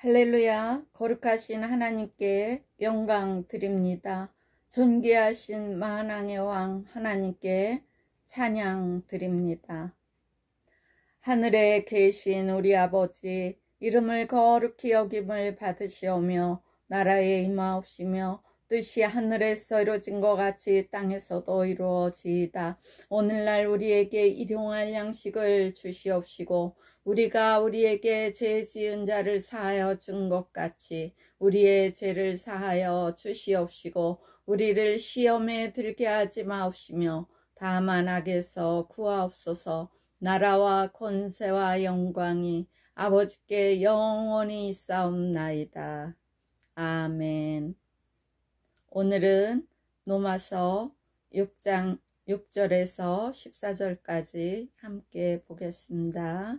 할렐루야, 거룩하신 하나님께 영광 드립니다. 존귀하신 만왕의 왕 하나님께 찬양 드립니다. 하늘에 계신 우리 아버지, 이름을 거룩히 여김을 받으시오며 나라에 임하옵시며 뜻이 하늘에서 이루어진 것 같이 땅에서도 이루어지이다. 오늘날 우리에게 일용할 양식을 주시옵시고 우리가 우리에게 죄 지은 자를 사하여 준 것 같이 우리의 죄를 사하여 주시옵시고 우리를 시험에 들게 하지 마옵시며 다만 악에서 구하옵소서. 나라와 권세와 영광이 아버지께 영원히 있사옵나이다. 아멘. 오늘은 로마서 6장 6절에서 14절까지 함께 보겠습니다.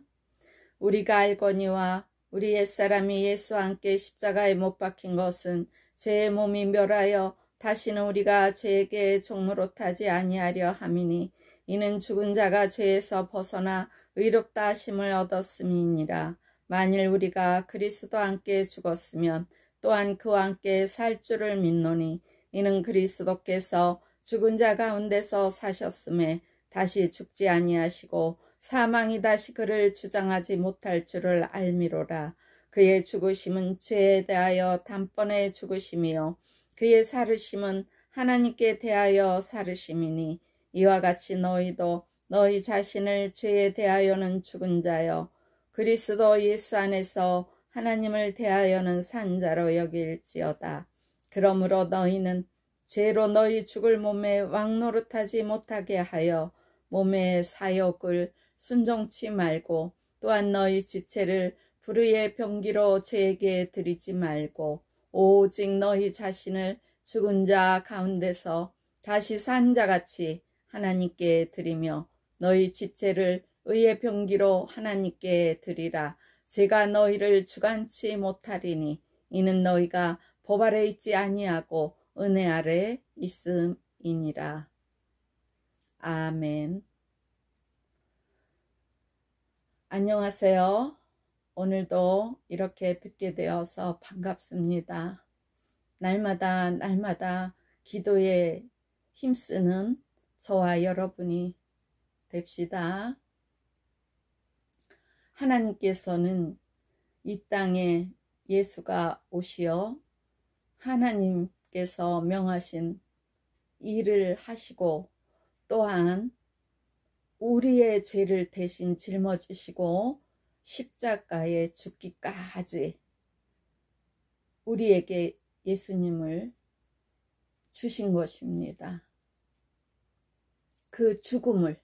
우리가 알거니와 우리 옛사람이 예수와 함께 십자가에 못 박힌 것은 죄의 몸이 멸하여 다시는 우리가 죄에게 종로로 타지 아니하려 함이니 이는 죽은 자가 죄에서 벗어나 의롭다 하심을 얻었음이니라. 만일 우리가 그리스도와 함께 죽었으면 또한 그와 함께 살 줄을 믿노니 이는 그리스도께서 죽은 자 가운데서 사셨음에 다시 죽지 아니하시고 사망이 다시 그를 주장하지 못할 줄을 알미로라. 그의 죽으심은 죄에 대하여 단번에 죽으심이요 그의 살으심은 하나님께 대하여 살으심이니 이와 같이 너희도 너희 자신을 죄에 대하여는 죽은 자여 그리스도 예수 안에서 하나님을 대하여는 산 자로 여길지어다. 그러므로 너희는 죄로 너희 죽을 몸에 왕노릇하지 못하게 하여 몸의 사욕을 순종치 말고 또한 너희 지체를 불의의 병기로 죄에게 드리지 말고 오직 너희 자신을 죽은 자 가운데서 다시 산 자같이 하나님께 드리며 너희 지체를 의의 병기로 하나님께 드리라. 제가 너희를 주관치 못하리니 이는 너희가 법 아래 있지 아니하고 은혜 아래 있음이니라. 아멘. 안녕하세요. 오늘도 이렇게 뵙게 되어서 반갑습니다. 날마다 기도에 힘쓰는 저와 여러분이 됩시다. 하나님께서는 이 땅에 예수가 오시어 하나님께서 명하신 일을 하시고 또한 우리의 죄를 대신 짊어지시고 십자가에 죽기까지 우리에게 예수님을 주신 것입니다. 그 죽음을,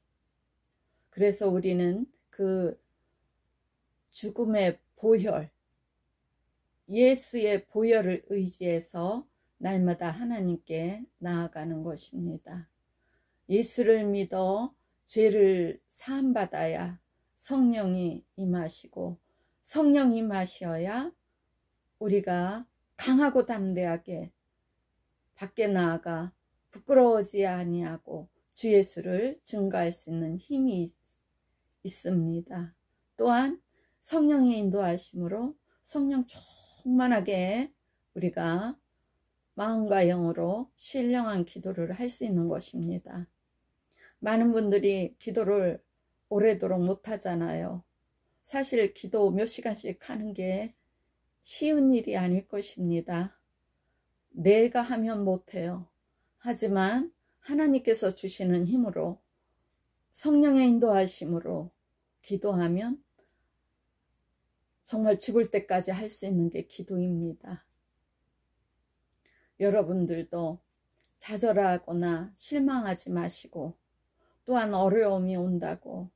그래서 우리는 그 죽음의 보혈, 예수의 보혈을 의지해서 날마다 하나님께 나아가는 것입니다. 예수를 믿어 죄를 사함받아야 성령이 임하시고 성령이 임하셔야 우리가 강하고 담대하게 밖에 나아가 부끄러워지 아니하고 주 예수를 증거할 수 있는 힘이 있습니다. 또한 성령의 인도하심으로 성령 충만하게 우리가 마음과 영으로 신령한 기도를 할 수 있는 것입니다. 많은 분들이 기도를 오래도록 못하잖아요. 사실 기도 몇 시간씩 하는 게 쉬운 일이 아닐 것입니다. 내가 하면 못해요. 하지만 하나님께서 주시는 힘으로 성령의 인도하심으로 기도하면 정말 죽을 때까지 할 수 있는 게 기도입니다. 여러분들도 좌절하거나 실망하지 마시고 또한 어려움이 온다고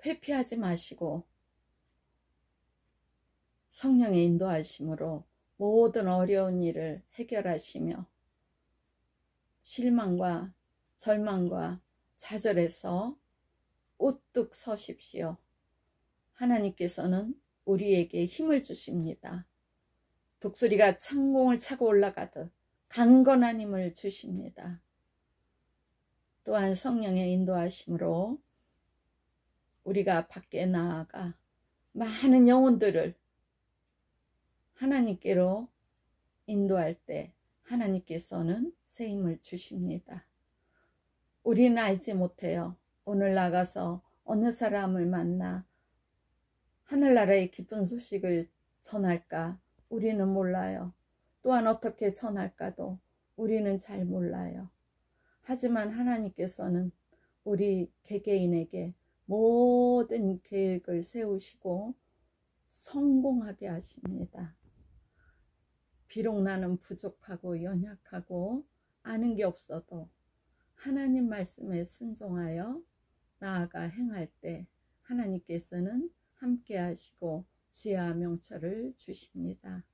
회피하지 마시고 성령의 인도하심으로 모든 어려운 일을 해결하시며 실망과 절망과 좌절에서 우뚝 서십시오. 하나님께서는 우리에게 힘을 주십니다. 독수리가 창공을 차고 올라가듯 강건한 힘을 주십니다. 또한 성령의 인도하심으로 우리가 밖에 나아가 많은 영혼들을 하나님께로 인도할 때 하나님께서는 새 힘을 주십니다. 우리는 알지 못해요. 오늘 나가서 어느 사람을 만나 하늘나라의 기쁜 소식을 전할까? 우리는 몰라요. 또한 어떻게 전할까도 우리는 잘 몰라요. 하지만 하나님께서는 우리 개개인에게 모든 계획을 세우시고 성공하게 하십니다. 비록 나는 부족하고 연약하고 아는 게 없어도 하나님 말씀에 순종하여 나아가 행할 때 하나님께서는 함께 하시고 지혜와 명철을 주십니다.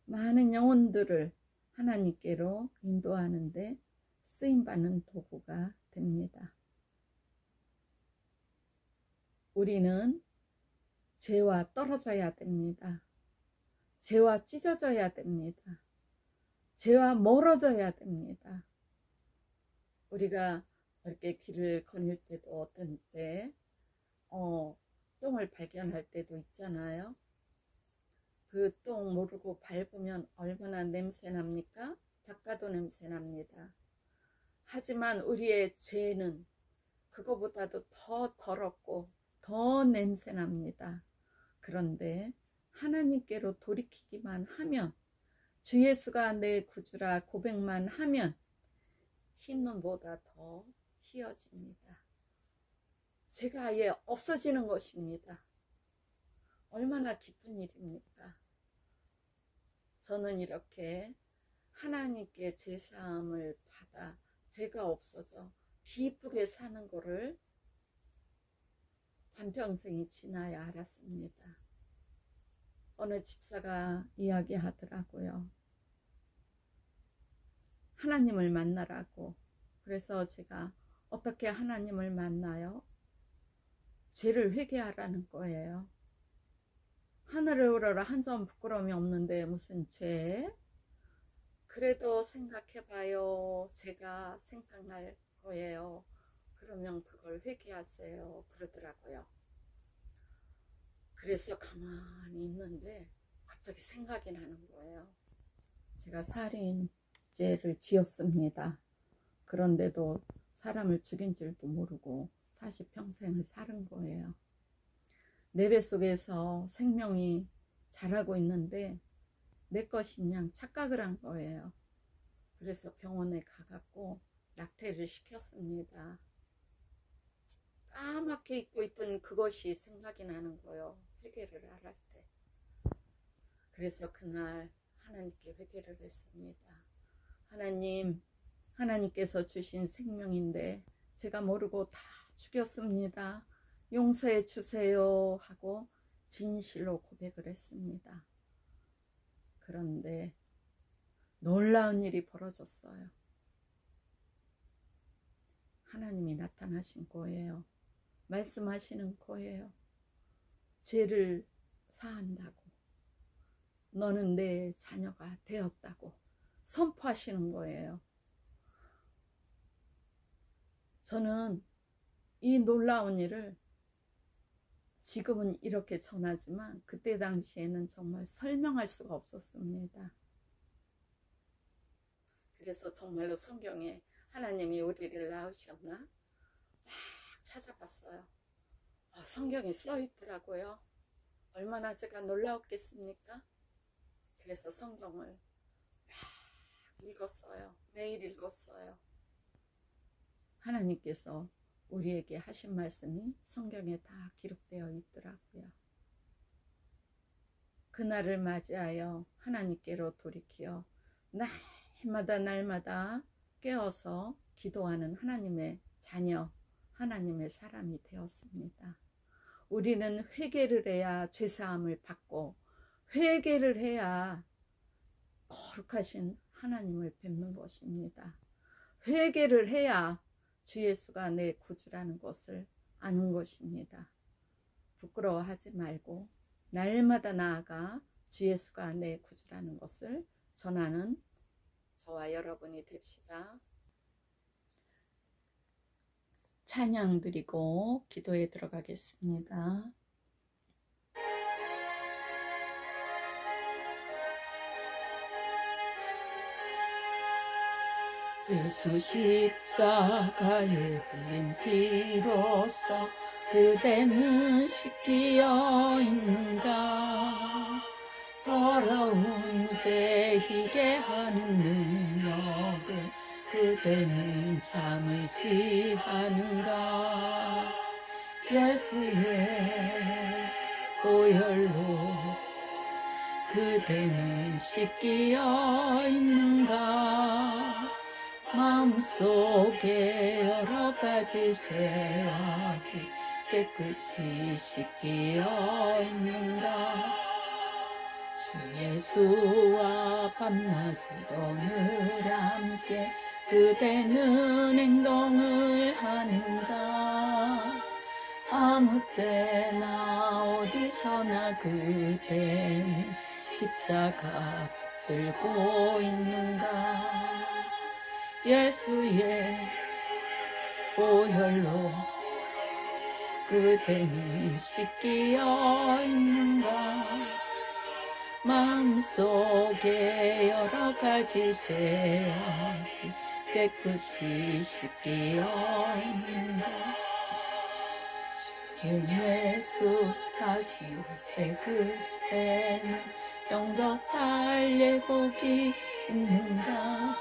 많은 영혼들을 하나님께로 인도하는데 쓰임받는 도구가 됩니다. 우리는 죄와 떨어져야 됩니다. 죄와 찢어져야 됩니다. 죄와 멀어져야 됩니다. 우리가 이렇게 길을 거닐 때도 어떤 때 똥을 발견할 때도 있잖아요. 그 똥 모르고 밟으면 얼마나 냄새 납니까? 닦아도 냄새 납니다. 하지만 우리의 죄는 그거보다도 더 더럽고 더 냄새 납니다. 그런데 하나님께로 돌이키기만 하면, 주 예수가 내 구주라 고백만 하면 흰 눈보다 더 희어집니다. 죄가 아예 없어지는 것입니다. 얼마나 기쁜 일입니까? 저는 이렇게 하나님께 죄사함을 받아 죄가 없어져 기쁘게 사는 거를 반평생이 지나야 알았습니다. 어느 집사가 이야기하더라고요. 하나님을 만나라고. 그래서 제가 어떻게 하나님을 만나요? 죄를 회개하라는 거예요. 하늘을 우러러 한 점 부끄러움이 없는데 무슨 죄? 그래도 생각해봐요. 제가 생각날 거예요. 그러면 그걸 회개하세요. 그러더라고요. 그래서 가만히 있는데 갑자기 생각이 나는 거예요. 제가 살인죄를 지었습니다. 그런데도 사람을 죽인 줄도 모르고 40평생을 사는 거예요. 내 뱃속에서 생명이 자라고 있는데 내 것인 양 착각을 한 거예요. 그래서 병원에 가갖고 낙태를 시켰습니다. 까맣게 잊고 있던 그것이 생각이 나는 거예요. 회개를 할 때. 그래서 그날 하나님께 회개를 했습니다. 하나님, 하나님께서 주신 생명인데 제가 모르고 다 죽였습니다. 용서해 주세요 하고 진실로 고백을 했습니다. 그런데 놀라운 일이 벌어졌어요. 하나님이 나타나신 거예요. 말씀하시는 거예요. 죄를 사한다고. 너는 내 자녀가 되었다고 선포하시는 거예요. 저는 이 놀라운 일을 지금은 이렇게 전하지만 그때 당시에는 정말 설명할 수가 없었습니다. 그래서 정말로 성경에 하나님이 우리를 낳으셨나? 막 찾아봤어요. 성경에 써 있더라고요. 얼마나 제가 놀라웠겠습니까? 그래서 성경을 막 읽었어요. 매일 읽었어요. 하나님께서 우리에게 하신 말씀이 성경에 다 기록되어 있더라고요. 그날을 맞이하여 하나님께로 돌이켜 날마다 깨어서 기도하는 하나님의 자녀, 하나님의 사람이 되었습니다. 우리는 회개를 해야 죄사함을 받고 회개를 해야 거룩하신 하나님을 뵙는 것입니다. 회개를 해야 주 예수가 내 구주라는 것을 아는 것입니다. 부끄러워하지 말고 날마다 나아가 주 예수가 내 구주라는 것을 전하는 저와 여러분이 됩시다. 찬양 드리고 기도에 들어가겠습니다. 예수 십자가에 흘린 피로써 그대는 씻기어 있는가? 더러운 죄 희게 하는 능력을 그대는 참을지 하는가? 예수의 보혈로 그대는 씻기어 있는가? 마음속에 여러 가지 죄악이 깨끗이 씻기어 있는가? 주 예수와 밤낮으로 늘 함께 그대는 행동을 하는가? 아무 때나 어디서나 그대는 십자가 붙들고 있는가? 예수의 보혈로 그대는 씻기어 있는가? 마음속에 여러 가지 죄악이 깨끗이 씻기어 있는가? 예수 다시 올 때 그때는 영접할 예복이 있는가?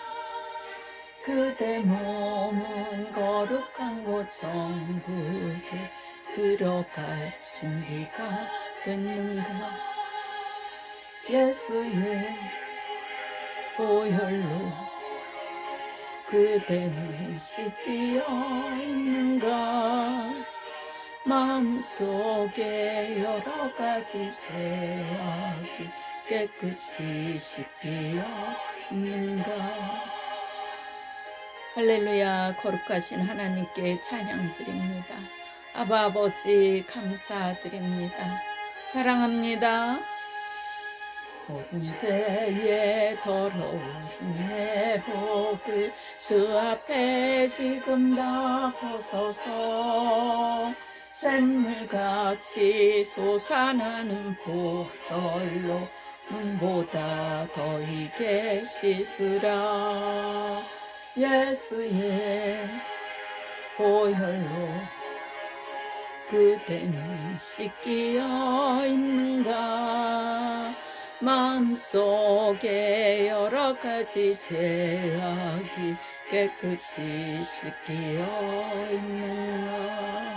그대 몸은 거룩한 곳 천국에 들어갈 준비가 됐는가? 예수의 보혈로 그대는 씻기어 있는가? 마음속에 여러 가지 죄악이 깨끗이 씻기어 있는가? 할렐루야. 거룩하신 하나님께 찬양드립니다. 아바 아버지 감사드립니다. 사랑합니다. 모든 죄에 더러워진 내 복을 주 앞에 지금 다 벗어서 샘물같이 솟아나는 보혈로 눈보다 더 익게 씻으라. 예수의 보혈로 그대는 씻기어 있는가? 마음속에 여러 가지 죄악이 깨끗이 씻기어 있는가?